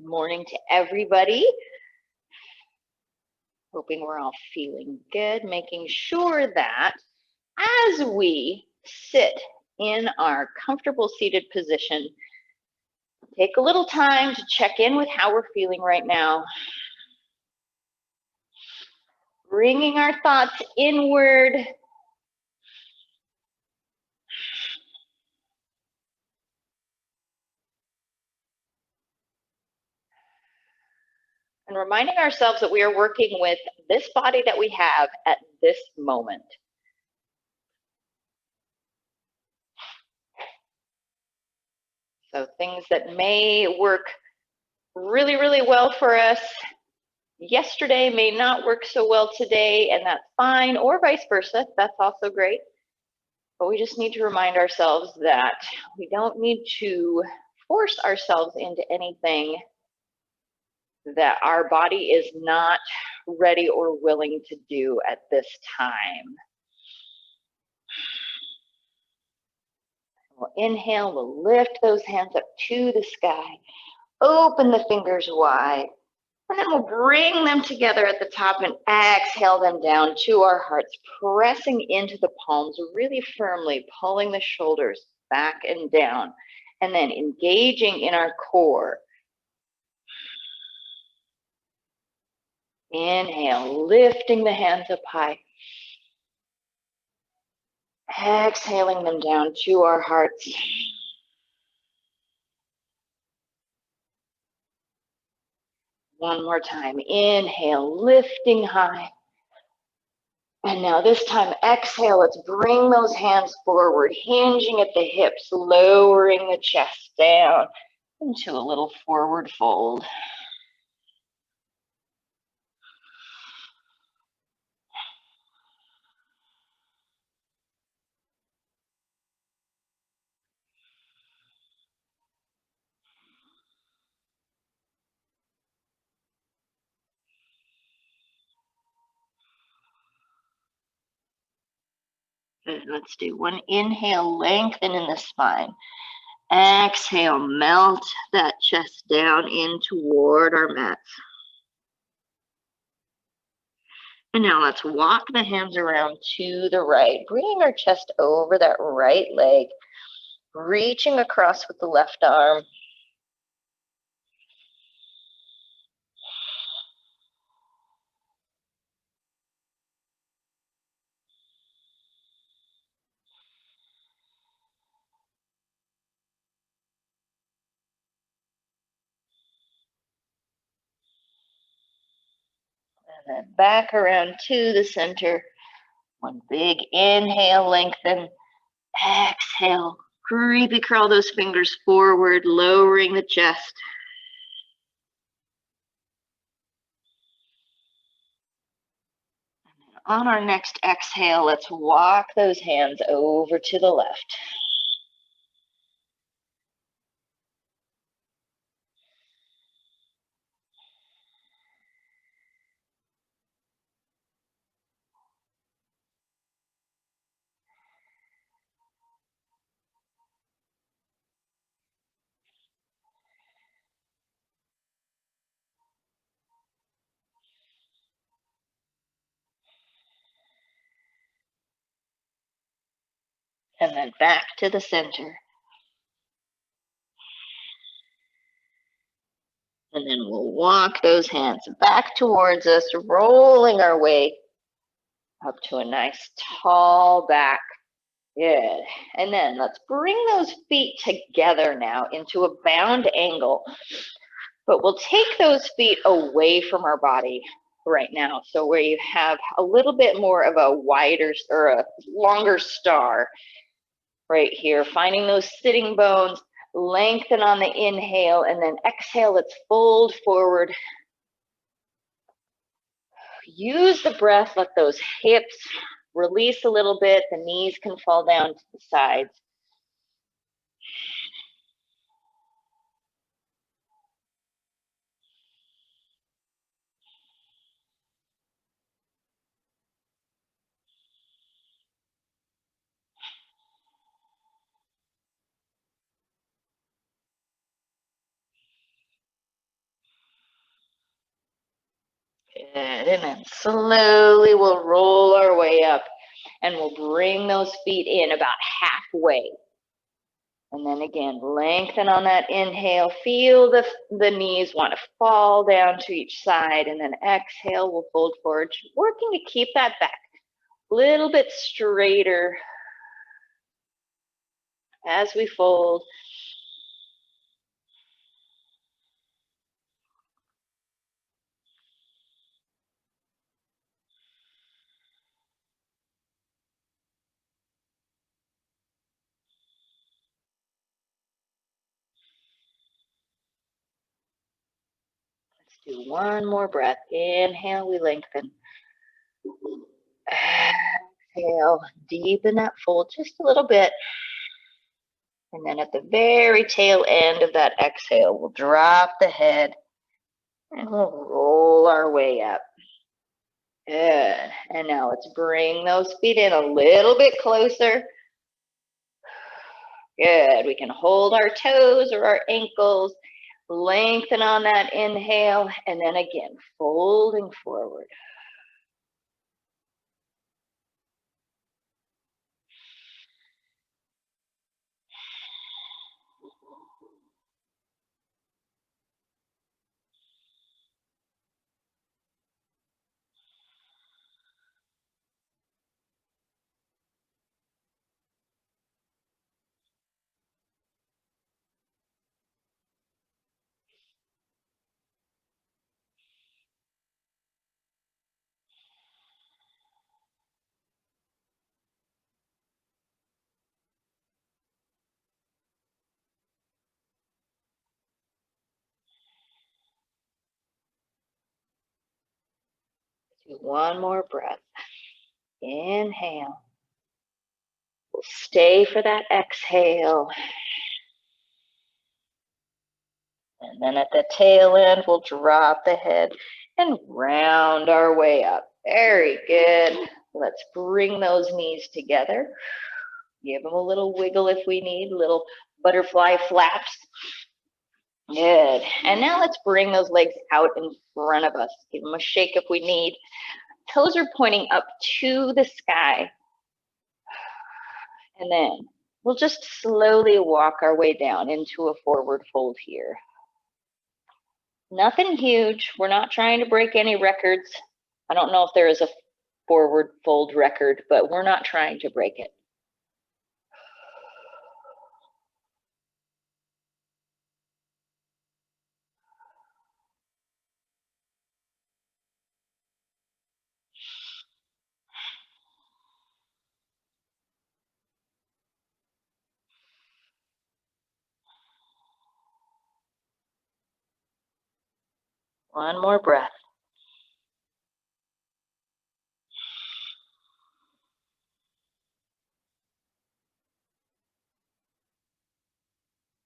Morning to everybody. Hoping we're all feeling good, making sure that as we sit in our comfortable seated position, take a little time to check in with how we're feeling right now. Bringing our thoughts inward. And reminding ourselves that we are working with this body that we have at this moment. So things that may work really, really well for us yesterday may not work so well today, and that's fine, or vice versa. That's also great. But we just need to remind ourselves that we don't need to force ourselves into anything that our body is not ready or willing to do at this time. We'll inhale, we'll lift those hands up to the sky, open the fingers wide, and then we'll bring them together at the top and exhale them down to our hearts, pressing into the palms really firmly, pulling the shoulders back and down, and then engaging in our core. Inhale, lifting the hands up high. Exhaling them down to our hearts. One more time. Inhale, lifting high. And now this time, exhale, let's bring those hands forward, hinging at the hips, lowering the chest down into a little forward fold. Good. Let's do one inhale, lengthen in the spine. Exhale, melt that chest down in toward our mats. And now let's walk the hands around to the right, bringing our chest over that right leg, reaching across with the left arm. And then back around to the center. One big inhale, lengthen. Exhale, creepy curl those fingers forward, lowering the chest. On our next exhale, let's walk those hands over to the left. And then back to the center. And then we'll walk those hands back towards us, rolling our way up to a nice tall back. Good. And then let's bring those feet together now into a bound angle. But we'll take those feet away from our body right now. So where you have a little bit more of a wider or a longer star right here, finding those sitting bones, lengthen on the inhale, and then exhale, let's fold forward. Use the breath, let those hips release a little bit, the knees can fall down to the sides. And then slowly we'll roll our way up and we'll bring those feet in about halfway. And then again, lengthen on that inhale. Feel the knees want to fall down to each side. And then exhale, we'll fold forward, working to keep that back a little bit straighter as we fold. Let's do one more breath. Inhale, we lengthen. Exhale, deepen that fold just a little bit. And then at the very tail end of that exhale, we'll drop the head and we'll roll our way up. Good. And now let's bring those feet in a little bit closer. Good. We can hold our toes or our ankles, lengthen on that inhale, and then again, folding forward. Do one more breath. Inhale. We'll stay for that exhale. And then at the tail end, we'll drop the head and round our way up. Very good. Let's bring those knees together. Give them a little wiggle if we need, little butterfly flaps. Good. And now let's bring those legs out in front of us. Give them a shake if we need. Toes are pointing up to the sky. And then we'll just slowly walk our way down into a forward fold here. Nothing huge. We're not trying to break any records. I don't know if there is a forward fold record, but we're not trying to break it. One more breath.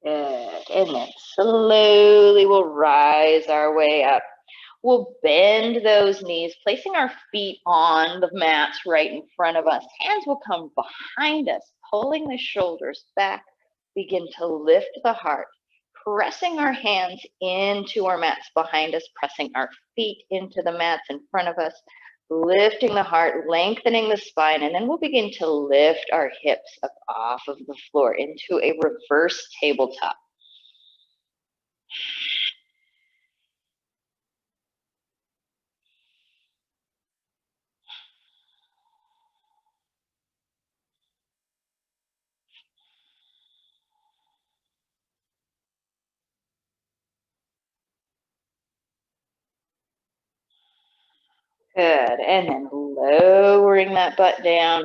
Good. And then slowly we'll rise our way up. We'll bend those knees, placing our feet on the mats right in front of us. Hands will come behind us, pulling the shoulders back. Begin to lift the heart, pressing our hands into our mats behind us, pressing our feet into the mats in front of us, lifting the heart, lengthening the spine, and then we'll begin to lift our hips up off of the floor into a reverse tabletop. Good, and then lowering that butt down.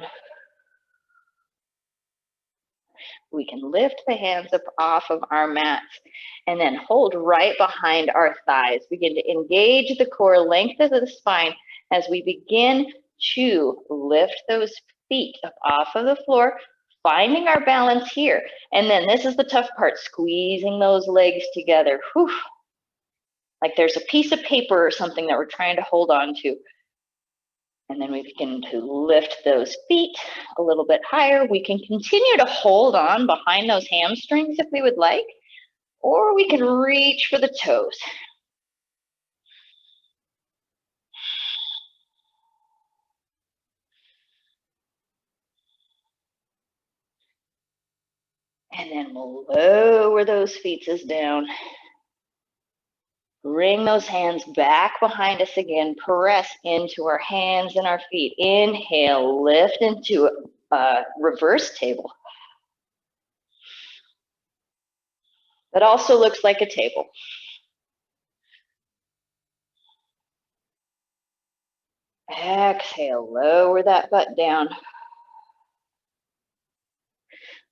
We can lift the hands up off of our mats and then hold right behind our thighs. Begin to engage the core, length of the spine as we begin to lift those feet up off of the floor, finding our balance here. And then this is the tough part, squeezing those legs together. Whew. Like there's a piece of paper or something that we're trying to hold on to. And then we begin to lift those feet a little bit higher. We can continue to hold on behind those hamstrings if we would like, or we can reach for the toes. And then we'll lower those feet down. Bring those hands back behind us again. Press into our hands and our feet. Inhale, lift into a reverse table. That also looks like a table. Exhale, lower that butt down.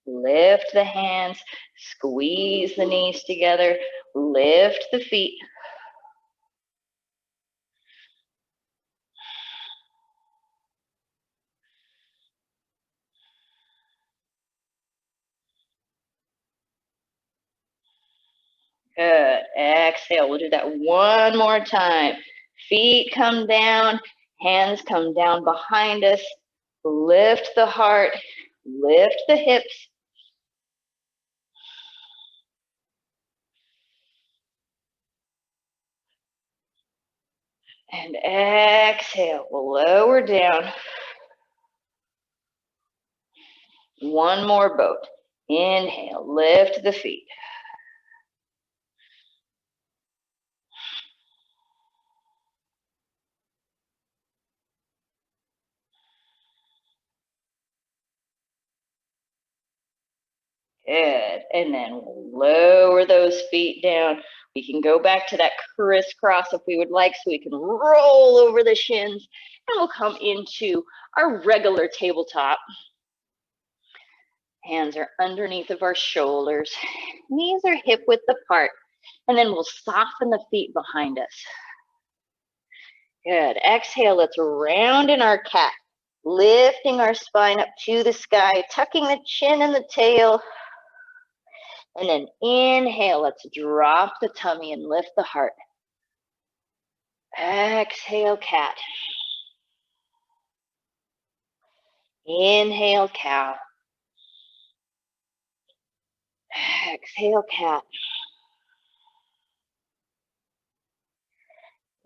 Lift the hands, squeeze the knees together, lift the feet. Good. Exhale. We'll do that one more time. Feet come down, hands come down behind us. Lift the heart, lift the hips. And exhale, lower down. One more boat. Inhale, lift the feet. Good. And then we'll lower those feet down. We can go back to that crisscross if we would like, so we can roll over the shins, and we'll come into our regular tabletop. Hands are underneath of our shoulders. Knees are hip width apart. And then we'll soften the feet behind us. Good. Exhale, let's round in our cat. Lifting our spine up to the sky, tucking the chin and the tail. And then inhale, let's drop the tummy and lift the heart. Exhale, cat. Inhale, cow. Exhale, cat.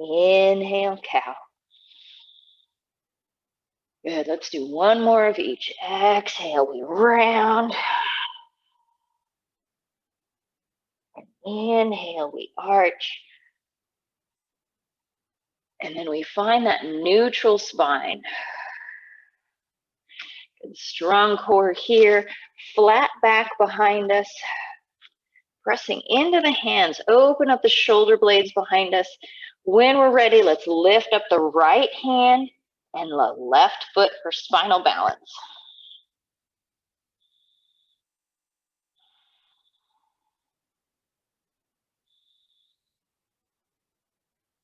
Inhale, cow. Good, let's do one more of each. Exhale, we round. Inhale, we arch. And then we find that neutral spine. Good, strong core here, flat back behind us. Pressing into the hands, open up the shoulder blades behind us. When we're ready, let's lift up the right hand and the left foot for spinal balance.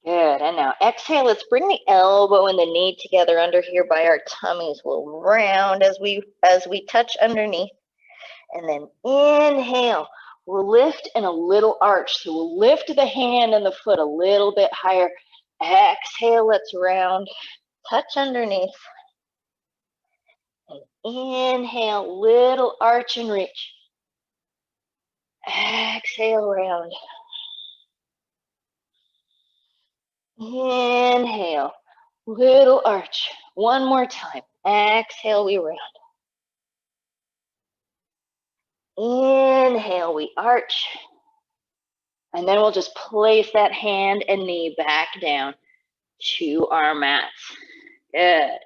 Good, and now exhale, let's bring the elbow and the knee together under here by our tummies. We'll round as we touch underneath. And then inhale, we'll lift in a little arch. So we'll lift the hand and the foot a little bit higher. Exhale, let's round, touch underneath. And inhale, little arch and reach. Exhale, round. Inhale, little arch. One more time. Exhale, we round. Inhale, we arch. And then we'll just place that hand and knee back down to our mats. Good.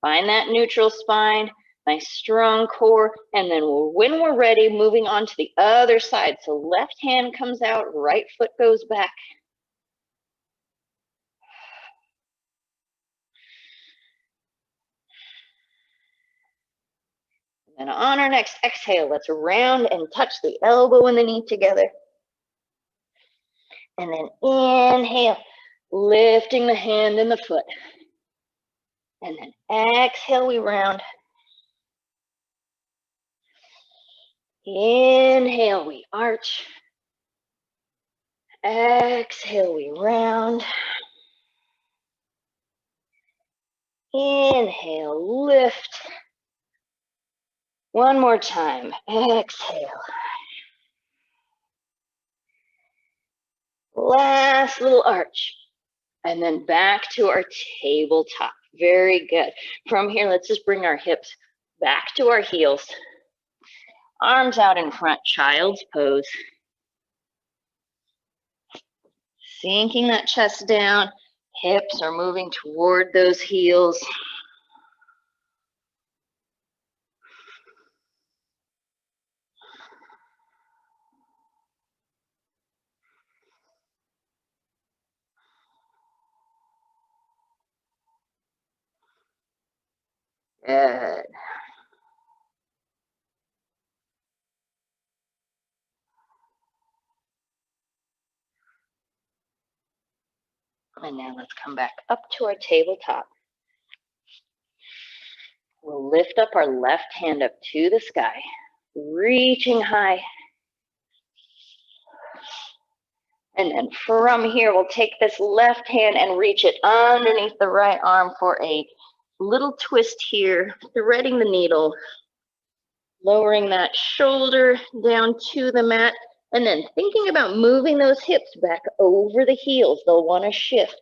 Find that neutral spine, nice strong core, and then when we're ready, moving on to the other side. So left hand comes out, right foot goes back. And on our next exhale, let's round and touch the elbow and the knee together. And then inhale, lifting the hand and the foot. And then exhale, we round. Inhale, we arch. Exhale, we round. Inhale, lift. One more time. Exhale. Last little arch. And then back to our tabletop. Very good. From here, let's just bring our hips back to our heels. Arms out in front, child's pose. Sinking that chest down, hips are moving toward those heels. Good. And now let's come back up to our tabletop. We'll lift up our left hand up to the sky, reaching high. And then from here, we'll take this left hand and reach it underneath the right arm for a little twist here, threading the needle, lowering that shoulder down to the mat, and then thinking about moving those hips back over the heels. They'll want to shift.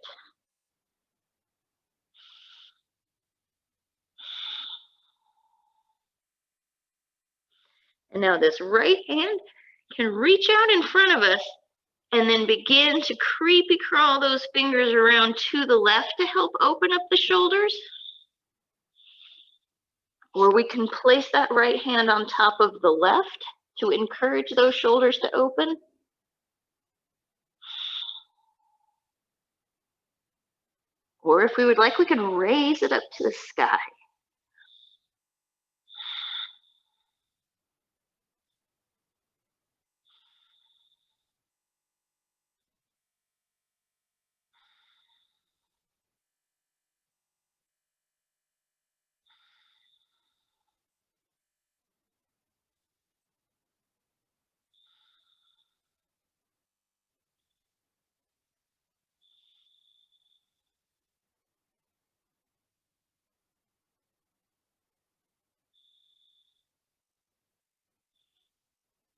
And now this right hand can reach out in front of us and then begin to creepy crawl those fingers around to the left to help open up the shoulders. Or we can place that right hand on top of the left to encourage those shoulders to open. Or if we would like, we can raise it up to the sky.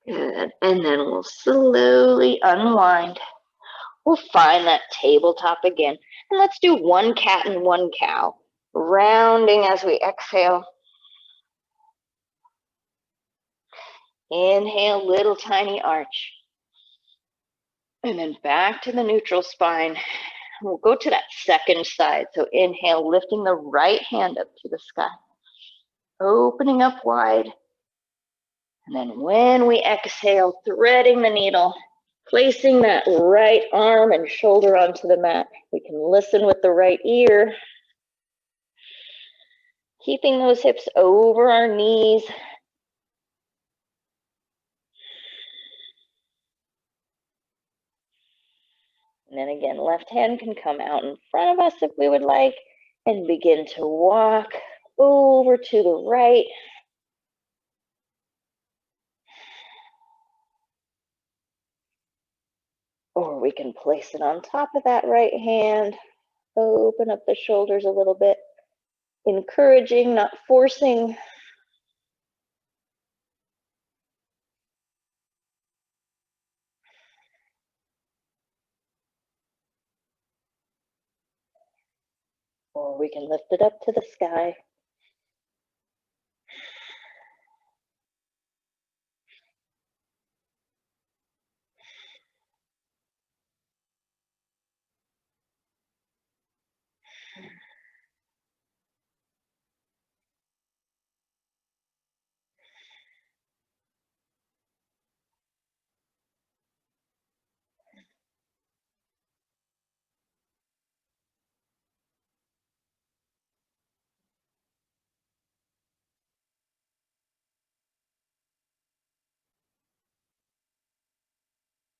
Good. And then we'll slowly unwind. We'll find that tabletop again. And let's do one cat and one cow, rounding as we exhale. Inhale, little tiny arch. And then back to the neutral spine. We'll go to that second side. So inhale, lifting the right hand up to the sky. Opening up wide. And then when we exhale, threading the needle, placing that right arm and shoulder onto the mat. We can listen with the right ear. Keeping those hips over our knees. And then again, left hand can come out in front of us if we would like, and begin to walk over to the right. Or we can place it on top of that right hand. Open up the shoulders a little bit, encouraging, not forcing. Or we can lift it up to the sky.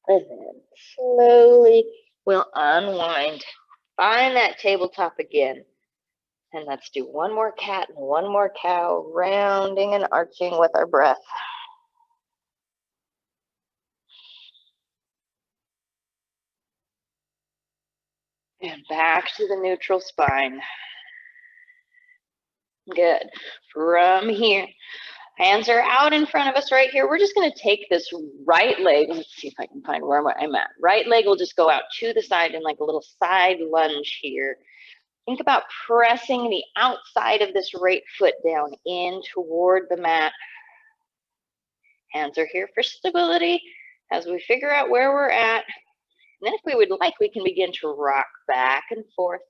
And then slowly we'll unwind. Find that tabletop again. And let's do one more cat and one more cow, rounding and arching with our breath. And back to the neutral spine. Good. From here, hands are out in front of us right here. We're just going to take this right leg. Let's see if I can find where I'm at. Right leg will just go out to the side in like a little side lunge here. Think about pressing the outside of this right foot down in toward the mat. Hands are here for stability as we figure out where we're at. And then if we would like, we can begin to rock back and forth.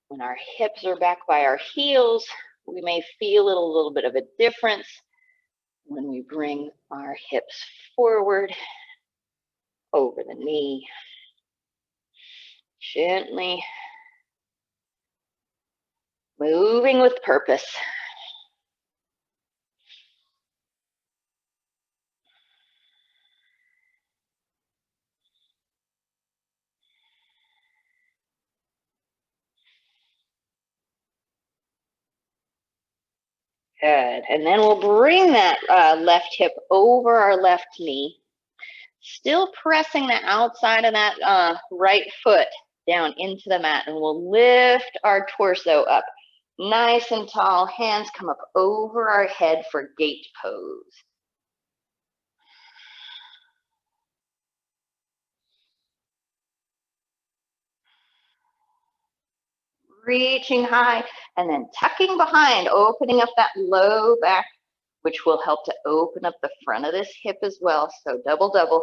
When our hips are back by our heels, we may feel a little bit of a difference when we bring our hips forward over the knee. Gently moving with purpose. Good. And then we'll bring that left hip over our left knee, still pressing the outside of that right foot down into the mat, and we'll lift our torso up nice and tall. Hands come up over our head for gate pose. Reaching high and then tucking behind, opening up that low back, which will help to open up the front of this hip as well. So double, double.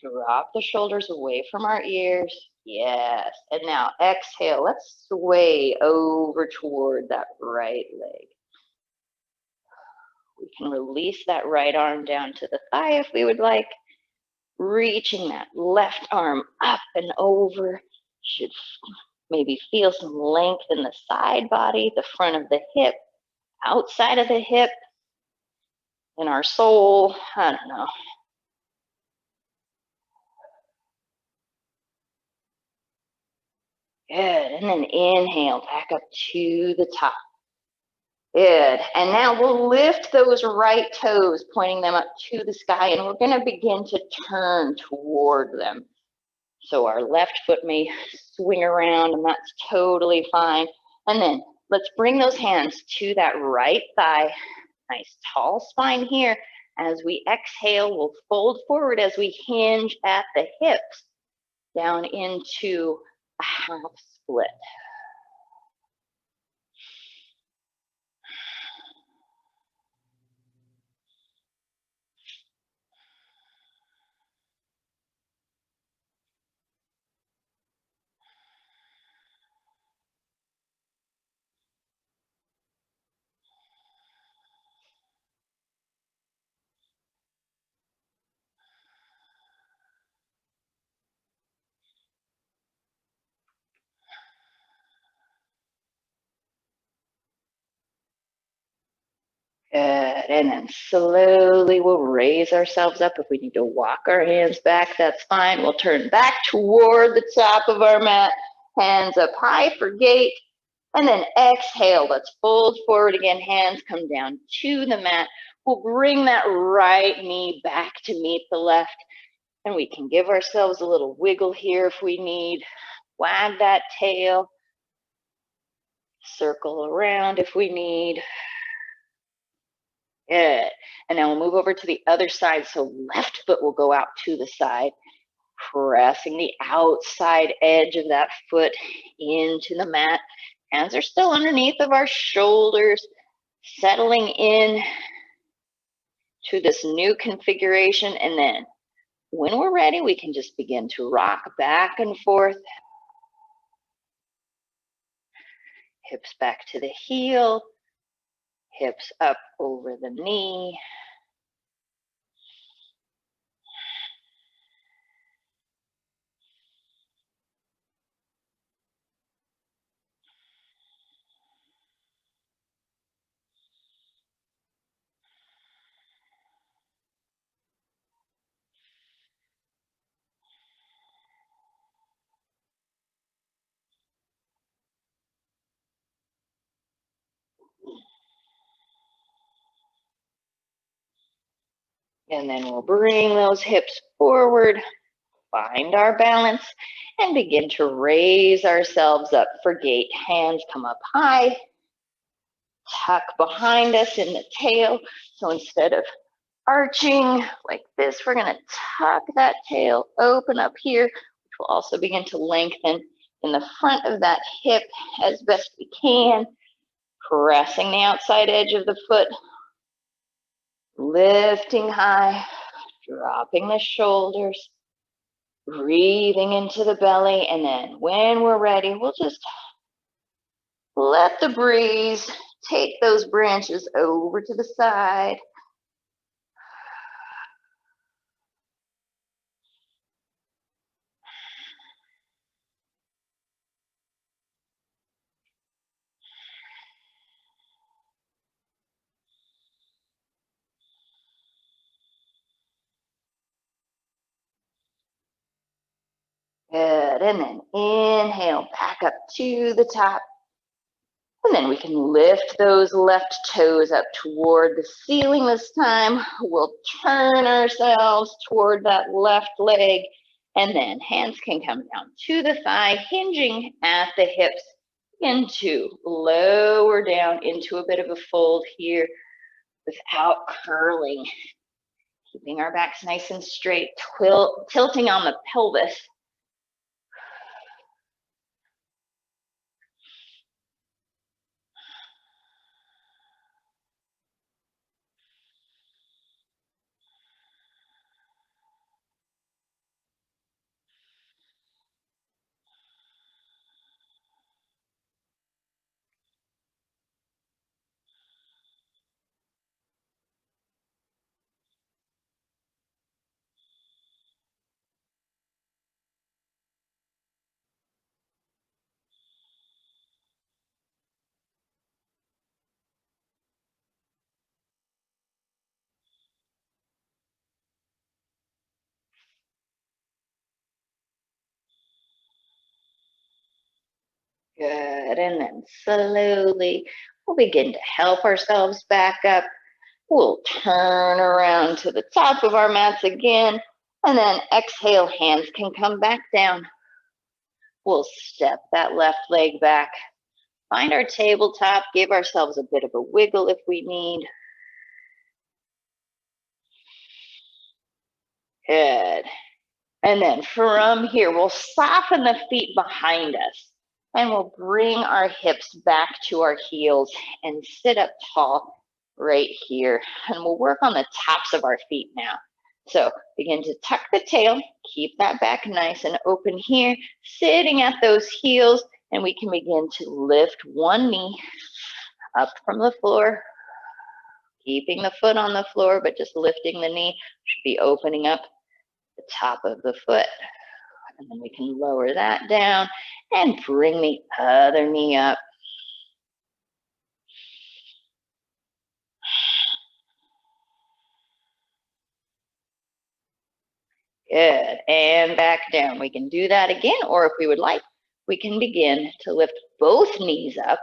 Drop the shoulders away from our ears. Yes. And now exhale. Let's sway over toward that right leg. We can release that right arm down to the thigh if we would like. Reaching that left arm up and over. Should maybe feel some length in the side body, the front of the hip, outside of the hip, in our soul. I don't know. Good. And then inhale back up to the top. Good. And now we'll lift those right toes, pointing them up to the sky, and we're going to begin to turn toward them. So our left foot may swing around, and that's totally fine. And then let's bring those hands to that right thigh. Nice tall spine here. As we exhale, we'll fold forward as we hinge at the hips down into a half split. Good. And then slowly we'll raise ourselves up. If we need to walk our hands back, that's fine. We'll turn back toward the top of our mat. Hands up high for gate. And then exhale. Let's fold forward again. Hands come down to the mat. We'll bring that right knee back to meet the left. And we can give ourselves a little wiggle here if we need. Wag that tail. Circle around if we need. Good. And now we'll move over to the other side. So left foot will go out to the side, pressing the outside edge of that foot into the mat. Hands are still underneath of our shoulders, settling in to this new configuration. And then when we're ready, we can just begin to rock back and forth. Hips back to the heel. Hips up over the knee. And then we'll bring those hips forward, find our balance, and begin to raise ourselves up for gate. Hands come up high, tuck behind us in the tail. So instead of arching like this, we're going to tuck that tail, open up here, which will also begin to lengthen in the front of that hip as best we can, pressing the outside edge of the foot Lifting high, dropping the shoulders, breathing into the belly, and then when we're ready, we'll just let the breeze take those branches over to the side. Good, and then inhale, back up to the top. And then we can lift those left toes up toward the ceiling this time. We'll turn ourselves toward that left leg, and then hands can come down to the thigh, hinging at the hips. Into lower down into a bit of a fold here without curling. Keeping our backs nice and straight, tilting on the pelvis. Good, and then slowly we'll begin to help ourselves back up. We'll turn around to the top of our mats again, and then exhale, hands can come back down. We'll step that left leg back, find our tabletop, give ourselves a bit of a wiggle if we need. Good. And then from here, we'll soften the feet behind us, and we'll bring our hips back to our heels and sit up tall right here. And we'll work on the tops of our feet now. So begin to tuck the tail, keep that back nice and open here, sitting at those heels, and we can begin to lift one knee up from the floor, keeping the foot on the floor, but just lifting the knee. Should be opening up the top of the foot. And then we can lower that down and bring the other knee up. Good, and back down. We can do that again, or if we would like, we can begin to lift both knees up.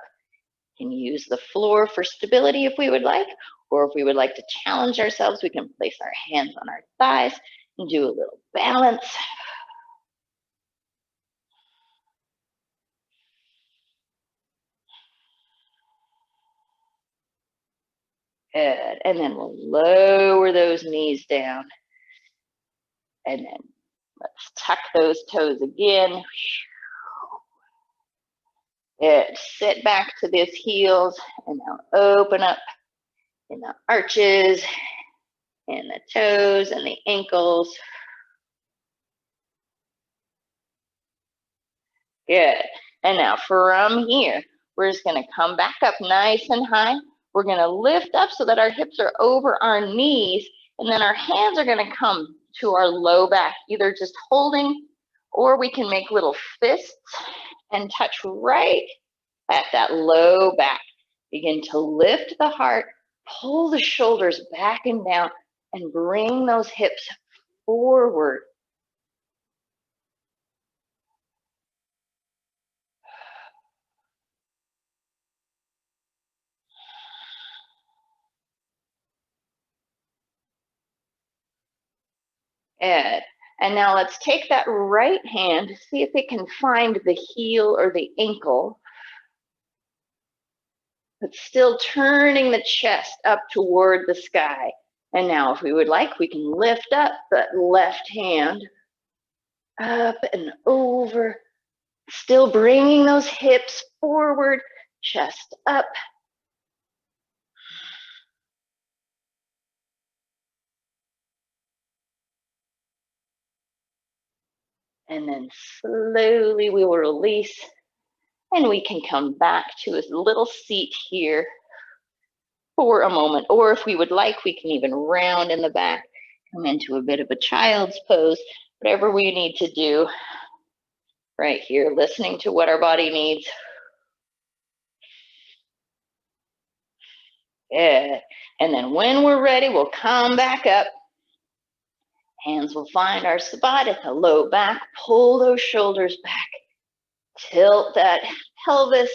We can use the floor for stability if we would like, or if we would like to challenge ourselves, we can place our hands on our thighs and do a little balance. Good, and then we'll lower those knees down. And then let's tuck those toes again. Good, sit back to these heels, and now open up in the arches, and the toes, and the ankles. Good, and now from here, we're just gonna come back up nice and high. We're gonna lift up so that our hips are over our knees, and then our hands are gonna come to our low back, either just holding, or we can make little fists and touch right at that low back. Begin to lift the heart, pull the shoulders back and down, and bring those hips forward. Good. And now let's take that right hand, see if it can find the heel or the ankle, but still turning the chest up toward the sky. And now if we would like, we can lift up that left hand up and over, still bringing those hips forward, chest up. And then slowly we will release, and we can come back to a little seat here for a moment. Or if we would like, we can even round in the back, come into a bit of a child's pose, whatever we need to do right here, listening to what our body needs. Good. And then when we're ready, we'll come back up. Hands will find our spot at the low back. Pull those shoulders back. Tilt that pelvis.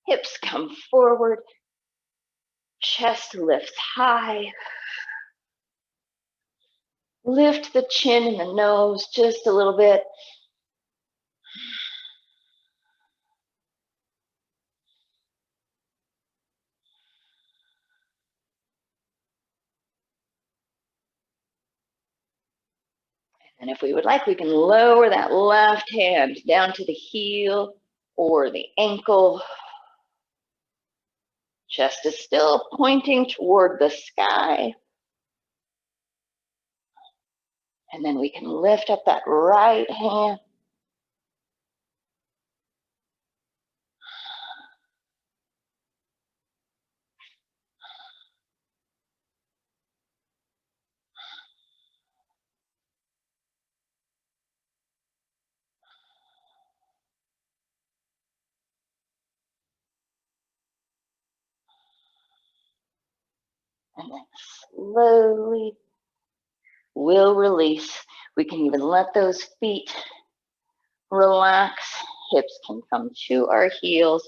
Hips come forward. Chest lifts high. Lift the chin and the nose just a little bit. And if we would like, we can lower that left hand down to the heel or the ankle. Chest is still pointing toward the sky. And then we can lift up that right hand. And then slowly we'll release. We can even let those feet relax. Hips can come to our heels.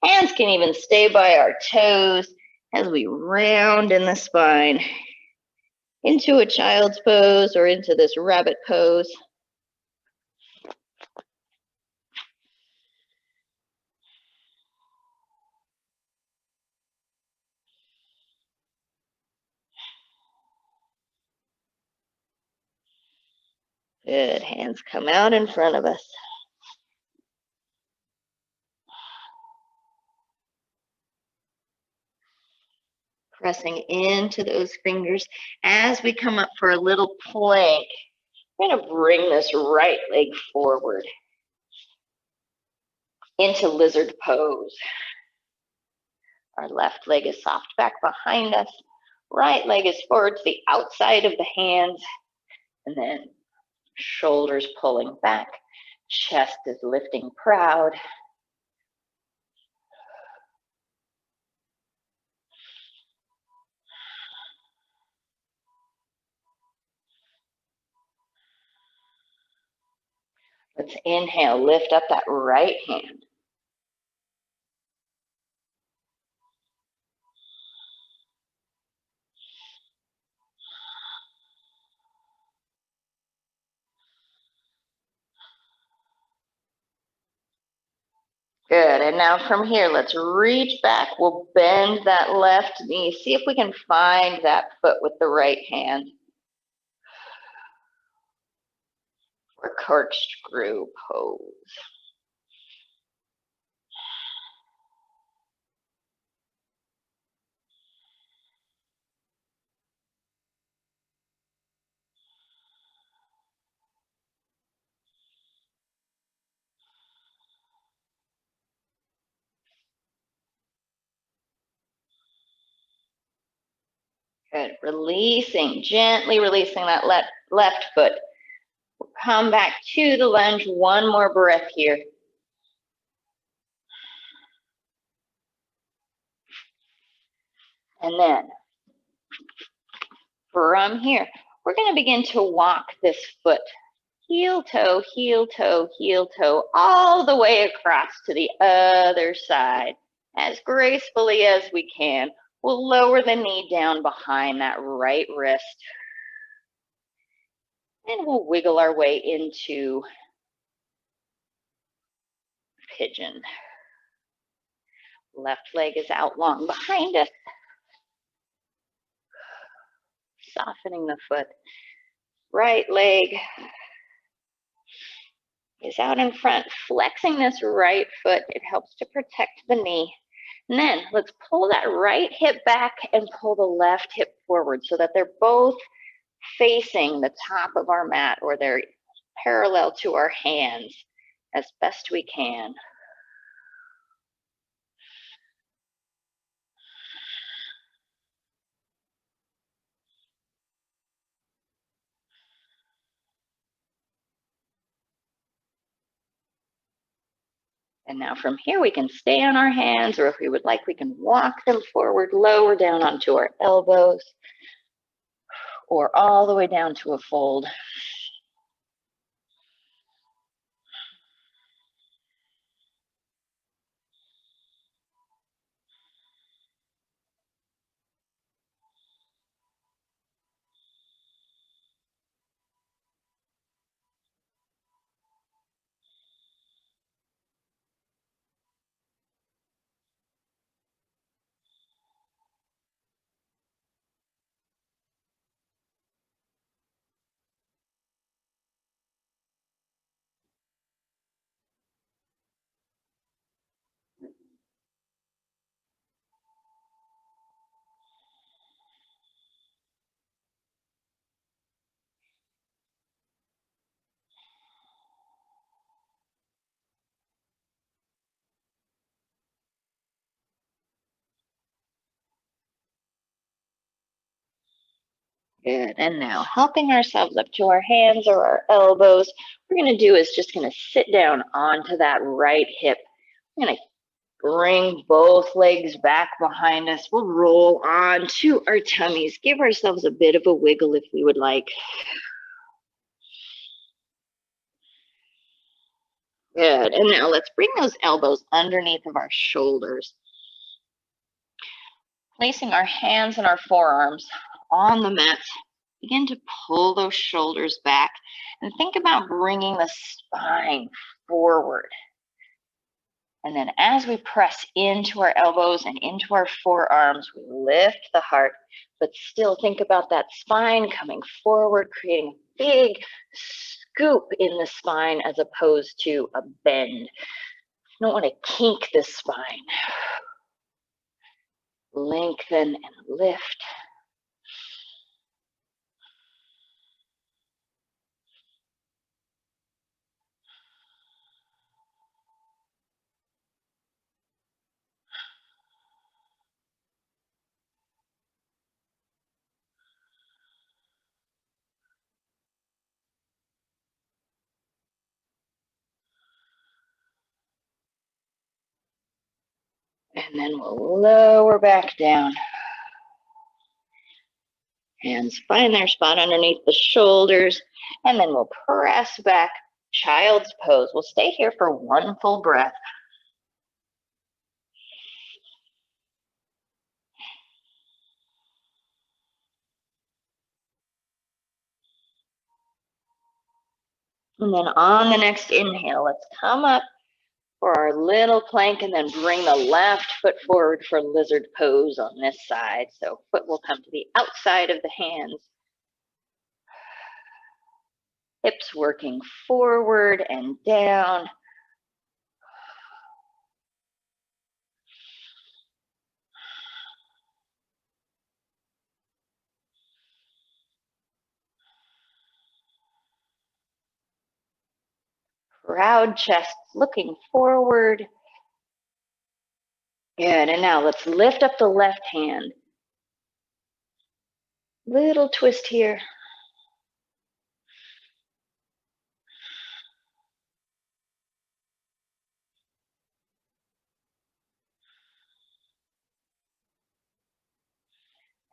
Hands can even stay by our toes as we round in the spine into a child's pose or into this rabbit pose. Good. Hands come out in front of us. Pressing into those fingers as we come up for a little plank. We're going to bring this right leg forward into lizard pose. Our left leg is soft back behind us. Right leg is forward to the outside of the hands. And then shoulders pulling back. Chest is lifting proud. Let's inhale, lift up that right hand. Good, and now from here, let's reach back. We'll bend that left knee. See if we can find that foot with the right hand. For corkscrew pose. Good, releasing, gently releasing that left foot. We'll come back to the lunge, one more breath here. And then from here, we're going to begin to walk this foot heel toe, heel toe, heel toe, all the way across to the other side as gracefully as we can. We'll lower the knee down behind that right wrist. And we'll wiggle our way into pigeon. Left leg is out long behind us. Softening the foot. Right leg is out in front, flexing this right foot. It helps to protect the knee. And then let's pull that right hip back and pull the left hip forward so that they're both facing the top of our mat, or they're parallel to our hands as best we can. And now from here, we can stay on our hands, or if we would like, we can walk them forward, lower down onto our elbows, or all the way down to a fold. Good. And now helping ourselves up to our hands or our elbows, what we're going to do is just going to sit down onto that right hip. We're going to bring both legs back behind us. We'll roll onto our tummies. Give ourselves a bit of a wiggle if we would like. Good. And now let's bring those elbows underneath of our shoulders. Placing our hands and our forearms on the mat, begin to pull those shoulders back and think about bringing the spine forward. And then as we press into our elbows and into our forearms, we lift the heart, but still think about that spine coming forward, creating a big scoop in the spine as opposed to a bend. You don't want to kink the spine. Lengthen and lift. And then we'll lower back down. Hands find their spot underneath the shoulders. And then we'll press back, child's pose. We'll stay here for one full breath. And then on the next inhale, let's come up for our little plank and then bring the left foot forward for lizard pose on this side. So foot will come to the outside of the hands. Hips working forward and down. Proud chest looking forward. Good, and now let's lift up the left hand. Little twist here.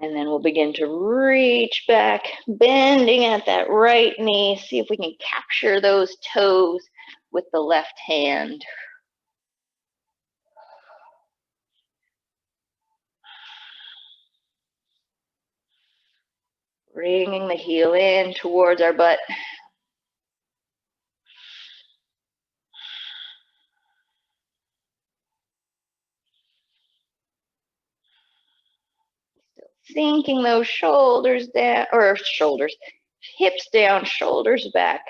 And then we'll begin to reach back, bending at that right knee. See if we can capture those toes with the left hand. Bringing the heel in towards our butt. Still sinking those shoulders down, or shoulders, hips down, shoulders back.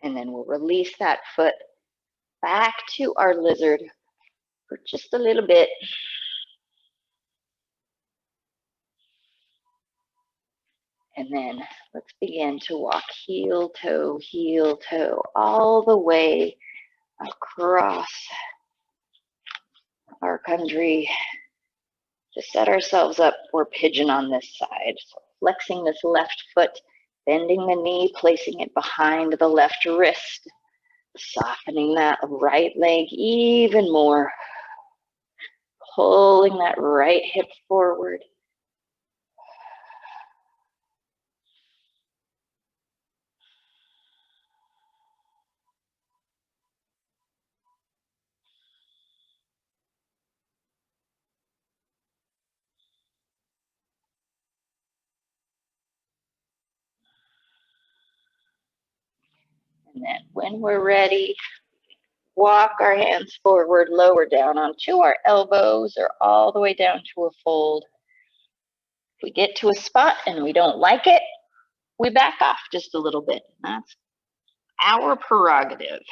And then we'll release that foot back to our lizard for just a little bit. And then let's begin to walk heel, toe, all the way across our country to set ourselves up for pigeon on this side. So flexing this left foot, bending the knee, placing it behind the left wrist, softening that right leg even more, pulling that right hip forward. And then when we're ready, walk our hands forward, lower down onto our elbows or all the way down to a fold. If we get to a spot and we don't like it, we back off just a little bit. That's our prerogative.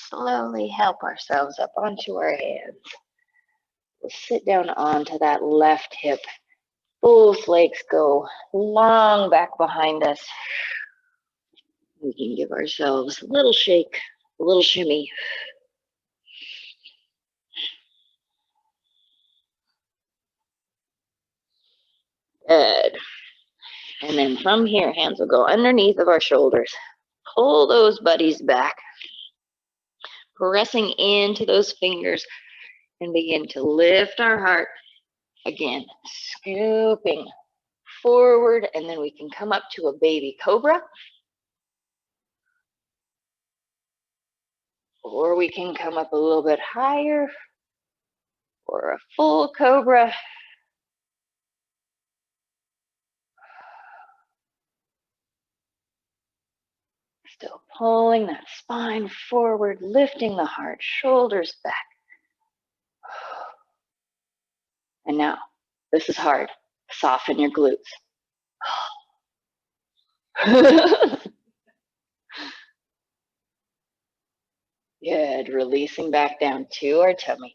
Slowly help ourselves up onto our hands. We'll sit down onto that left hip. Both legs go long back behind us. We can give ourselves a little shake, a little shimmy. Good. And then from here, hands will go underneath of our shoulders. Pull those buddies back, pressing into those fingers, and begin to lift our heart. Again, scooping forward, and then we can come up to a baby cobra. Or we can come up a little bit higher for a full cobra. Still pulling that spine forward, lifting the heart, shoulders back. And now, this is hard. Soften your glutes. Good, releasing back down to our tummies.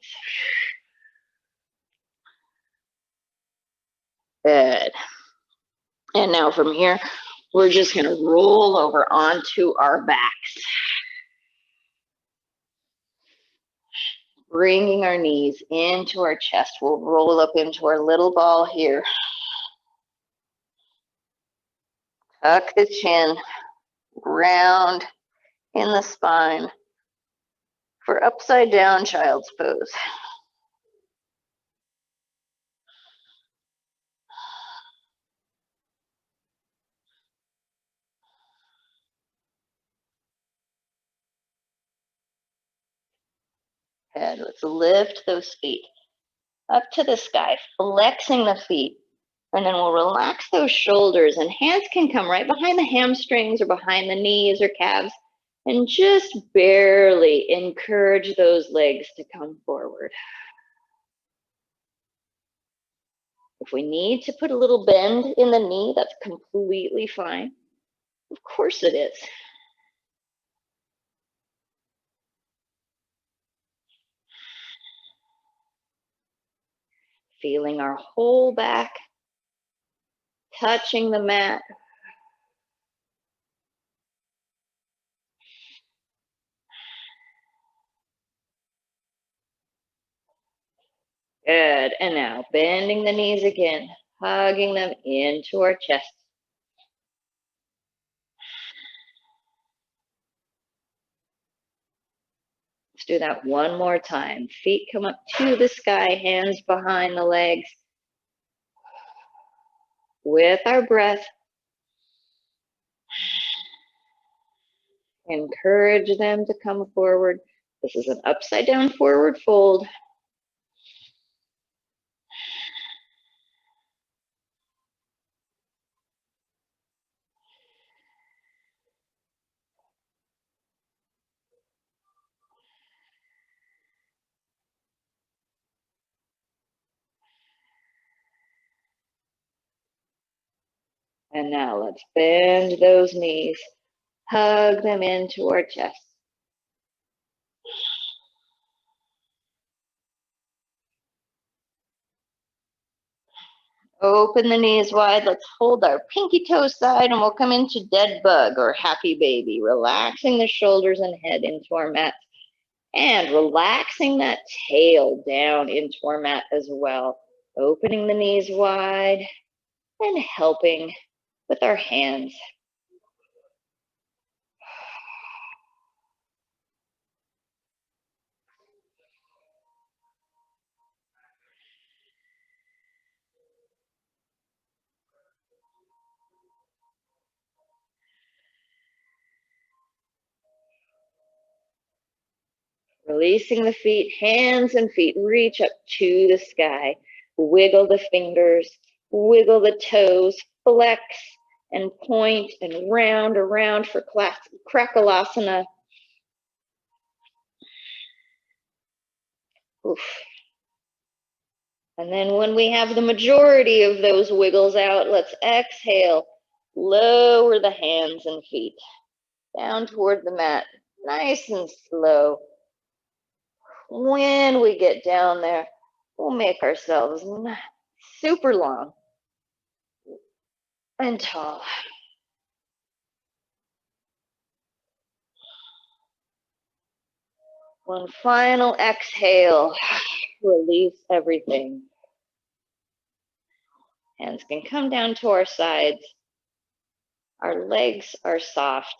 Good. And now from here, we're just going to roll over onto our backs. Bringing our knees into our chest. We'll roll up into our little ball here. Tuck the chin, round in the spine for upside down child's pose. Good. Let's lift those feet up to the sky, flexing the feet. And then we'll relax those shoulders, and hands can come right behind the hamstrings or behind the knees or calves, and just barely encourage those legs to come forward. If we need to put a little bend in the knee, that's completely fine. Of course it is. Feeling our whole back, touching the mat. Good. And now bending the knees again, hugging them into our chest. Let's do that one more time. Feet come up to the sky, hands behind the legs. With our breath, encourage them to come forward. This is an upside down forward fold. And now let's bend those knees, hug them into our chest. Open the knees wide. Let's hold our pinky toe side and we'll come into dead bug or happy baby, relaxing the shoulders and head into our mat and relaxing that tail down into our mat as well. Opening the knees wide and helping with our hands. Releasing the feet, hands and feet reach up to the sky. Wiggle the fingers, wiggle the toes, flex and point and round around for Krakalasana. Oof. And then when we have the majority of those wiggles out, let's exhale. Lower the hands and feet down toward the mat, nice and slow. When we get down there, we'll make ourselves super long and tall. One final exhale, release everything. Hands can come down to our sides. Our legs are soft.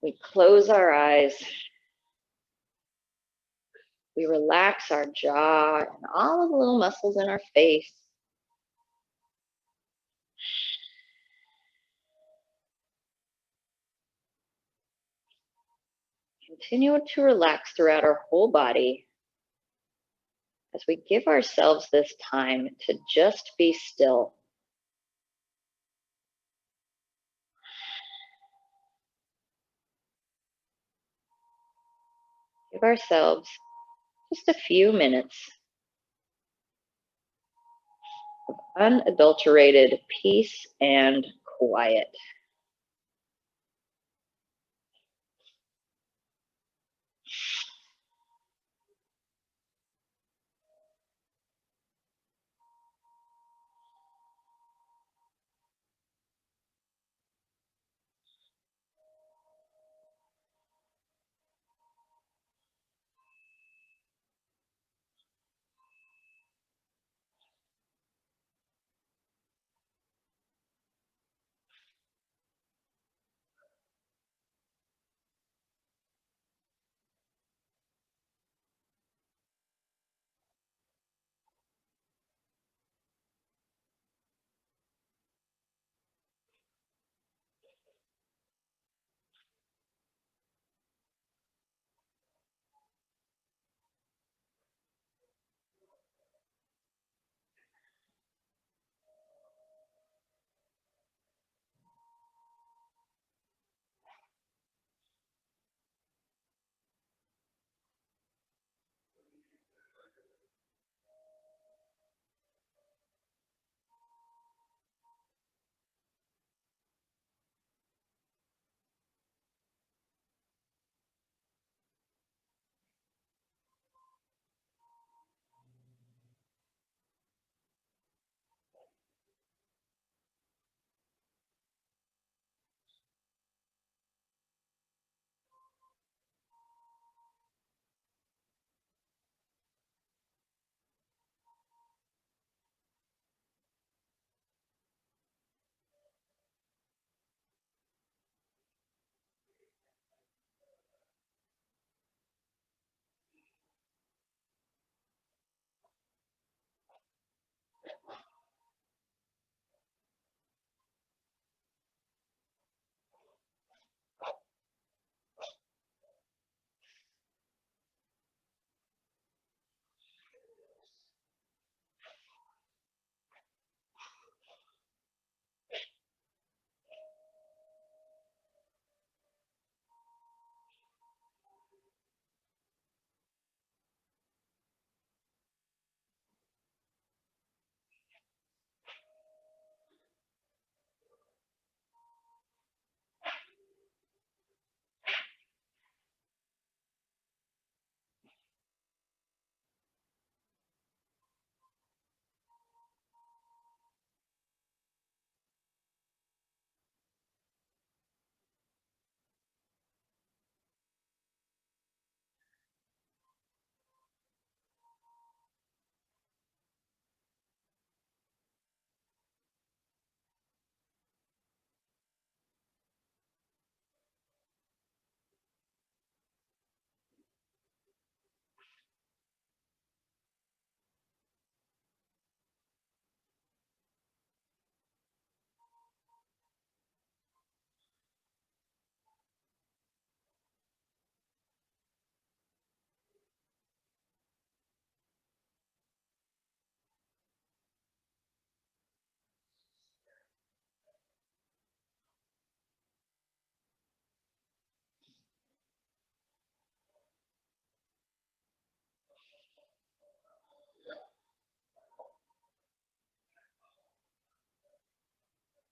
We close our eyes. We relax our jaw and all of the little muscles in our face. Continue to relax throughout our whole body as we give ourselves this time to just be still. Give ourselves just a few minutes of unadulterated peace and quiet.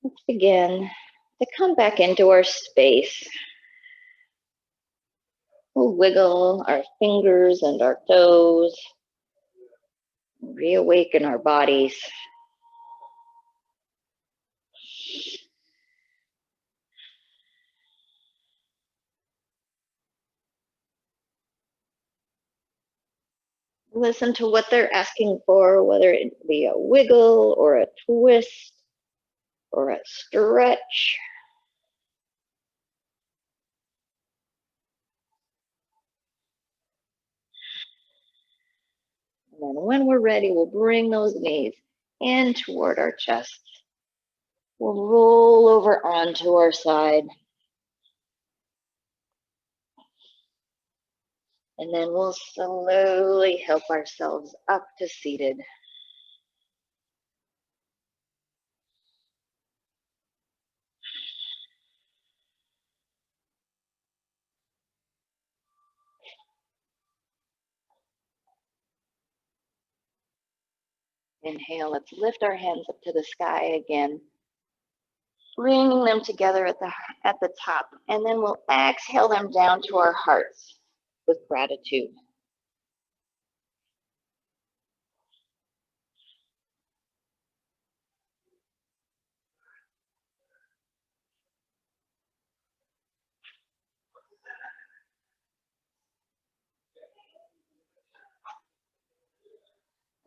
Let's begin to come back into our space. We'll wiggle our fingers and our toes, reawaken our bodies. Listen to what they're asking for, whether it be a wiggle or a twist or a stretch. And then when we're ready, we'll bring those knees in toward our chest. We'll roll over onto our side. And then we'll slowly help ourselves up to seated. Inhale, let's lift our hands up to the sky again, bringing them together at the top, and then we'll exhale them down to our hearts with gratitude.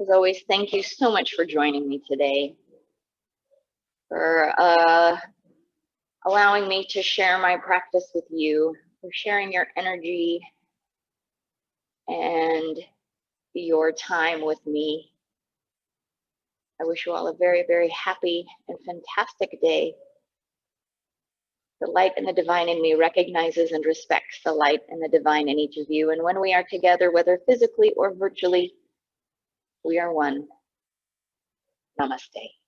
As always, thank you so much for joining me today, for allowing me to share my practice with you, for sharing your energy and your time with me. I wish you all a very, very happy and fantastic day. The light and the divine in me recognizes and respects the light and the divine in each of you. And when we are together, whether physically or virtually, we are one. Namaste.